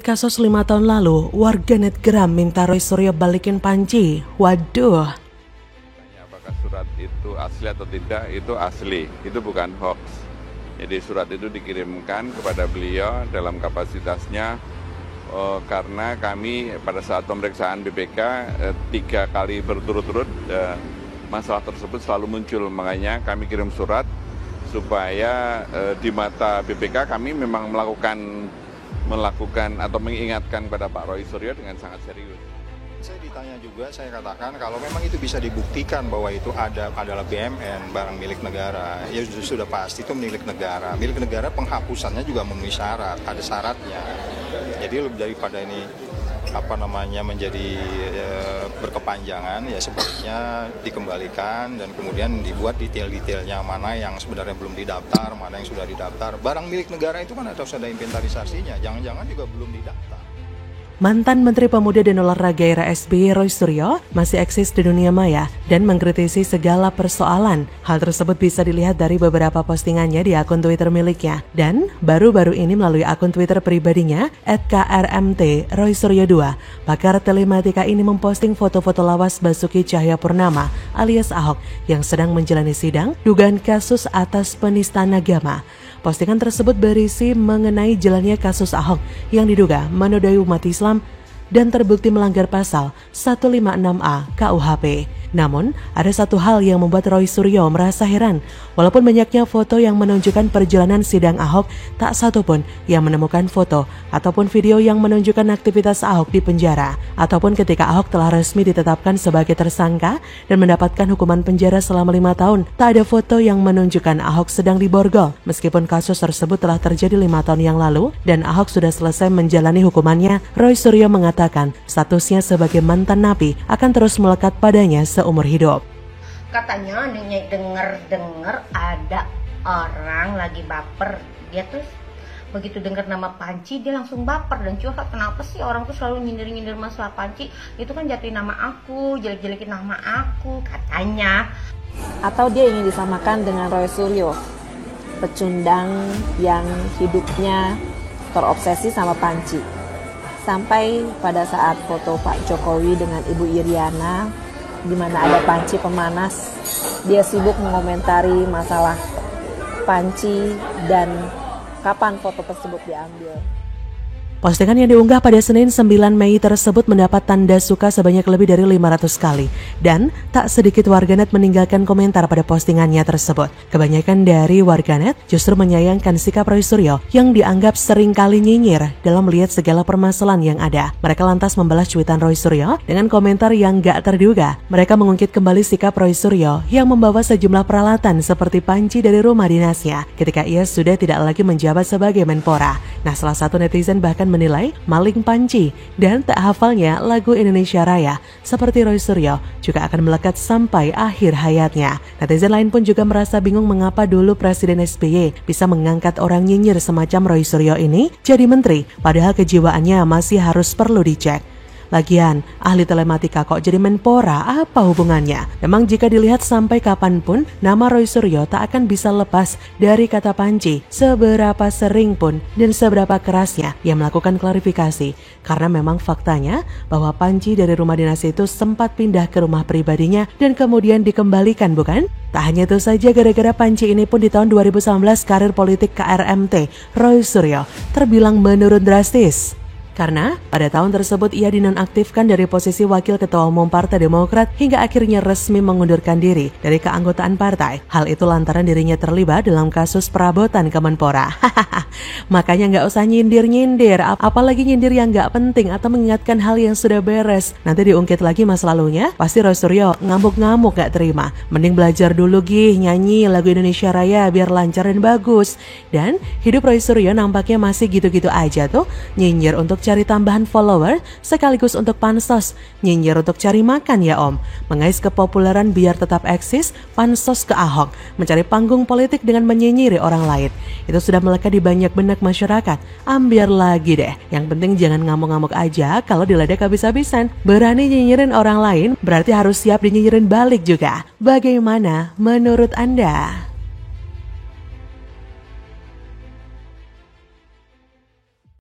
Kasus 5 tahun lalu, warganet geram minta Roy Suryo balikin panci. Waduh. Apakah surat itu asli atau tidak? Itu asli, itu bukan hoax. Jadi surat itu dikirimkan kepada beliau dalam kapasitasnya karena kami pada saat pemeriksaan BPK 3 kali berturut-turut masalah tersebut selalu muncul. Makanya kami kirim surat supaya di mata BPK kami memang melakukan atau mengingatkan kepada Pak Roy Suryo dengan sangat serius. Saya ditanya juga, saya katakan kalau memang itu bisa dibuktikan bahwa itu adalah BUMN, barang milik negara, ya sudah pasti itu milik negara. Milik negara penghapusannya juga memenuhi syarat, ada syaratnya. Jadi lebih daripada ini menjadi berkepanjangan, ya sebaiknya dikembalikan dan kemudian dibuat detail-detailnya mana yang sebenarnya belum didaftar, mana yang sudah didaftar. Barang milik negara itu kan harus ada inventarisasinya, jangan-jangan juga belum didaftar. Mantan Menteri Pemuda dan Olahraga era SBY Roy Suryo masih eksis di dunia maya dan mengkritisi segala persoalan. Hal tersebut bisa dilihat dari beberapa postingannya di akun Twitter miliknya. Dan baru-baru ini melalui akun Twitter pribadinya @krmt_Roy_Suryo2, pakar telematika ini memposting foto-foto lawas Basuki Cahayapurnama alias Ahok yang sedang menjalani sidang dugaan kasus atas penistaan agama. Postingan tersebut berisi mengenai jalannya kasus Ahok yang diduga menodai umat Islam dan terbukti melanggar pasal 156A KUHP. Namun, ada satu hal yang membuat Roy Suryo merasa heran. Walaupun banyaknya foto yang menunjukkan perjalanan sidang Ahok, tak satu pun yang menemukan foto ataupun video yang menunjukkan aktivitas Ahok di penjara, ataupun ketika Ahok telah resmi ditetapkan sebagai tersangka dan mendapatkan hukuman penjara selama 5 tahun. Tak ada foto yang menunjukkan Ahok sedang diborgol, meskipun kasus tersebut telah terjadi 5 tahun yang lalu dan Ahok sudah selesai menjalani hukumannya. Roy Suryo mengatakan statusnya sebagai mantan napi akan terus melekat padanya seumur hidup. Katanya dengar ada orang lagi baper. Dia tuh begitu dengar nama Panci dia langsung baper dan curhat. Kenapa sih orang tuh selalu nyindir-nyindir masalah Panci? Itu kan jatuhin nama aku, jelek-jelekin nama aku katanya. Atau dia ingin disamakan dengan Roy Suryo, pecundang yang hidupnya terobsesi sama Panci. Sampai pada saat foto Pak Jokowi dengan Ibu Iriana, di mana ada Panci pemanas, dia sibuk mengomentari masalah Panci dan kapan foto tersebut diambil. Postingan yang diunggah pada Senin 9 Mei tersebut mendapat tanda suka sebanyak lebih dari 500 kali dan tak sedikit warganet meninggalkan komentar pada postingannya tersebut. Kebanyakan dari warganet justru menyayangkan sikap Roy Suryo yang dianggap sering kali nyinyir dalam melihat segala permasalahan yang ada. Mereka lantas membalas cuitan Roy Suryo dengan komentar yang gak terduga. Mereka mengungkit kembali sikap Roy Suryo yang membawa sejumlah peralatan seperti panci dari rumah dinasnya ketika ia sudah tidak lagi menjabat sebagai Menpora. Nah, salah satu netizen bahkan menilai maling panci dan tak hafalnya lagu Indonesia Raya seperti Roy Suryo juga akan melekat sampai akhir hayatnya. Netizen lain pun juga merasa bingung mengapa dulu Presiden SBY bisa mengangkat orang nyinyir semacam Roy Suryo ini jadi menteri, padahal kejiwaannya masih harus perlu dicek. Lagian, ahli telematika kok jadi Menpora, apa hubungannya? Memang jika dilihat sampai kapanpun, nama Roy Suryo tak akan bisa lepas dari kata panci, seberapa sering pun dan seberapa kerasnya ia melakukan klarifikasi. Karena memang faktanya bahwa panci dari rumah dinas itu sempat pindah ke rumah pribadinya dan kemudian dikembalikan, bukan? Tak hanya itu saja, gara-gara panci ini pun di tahun 2019 karir politik KRMT Roy Suryo terbilang menurun drastis. Karena pada tahun tersebut ia dinonaktifkan dari posisi Wakil Ketua Umum Partai Demokrat hingga akhirnya resmi mengundurkan diri dari keanggotaan partai. Hal itu lantaran dirinya terlibat dalam kasus perabotan Kemenpora. Makanya nggak usah nyindir-nyindir, apalagi nyindir yang nggak penting atau mengingatkan hal yang sudah beres. Nanti diungkit lagi masa lalunya, pasti Roy Suryo ngamuk-ngamuk gak terima. Mending belajar dulu nyanyi lagu Indonesia Raya biar lancar dan bagus. Dan hidup Roy Suryo nampaknya masih gitu-gitu aja tuh, nyinyir untuk cari tambahan follower sekaligus untuk pansos, nyinyir untuk cari makan ya om, mengais kepopuleran biar tetap eksis, pansos ke Ahok, mencari panggung politik dengan menyinyiri orang lain. Itu sudah melekat di banyak benak masyarakat. Ambiar lagi deh, yang penting jangan ngamuk-ngamuk aja kalau diledek habis-habisan. Berani nyinyirin orang lain berarti harus siap dinyinyirin balik juga. Bagaimana menurut Anda?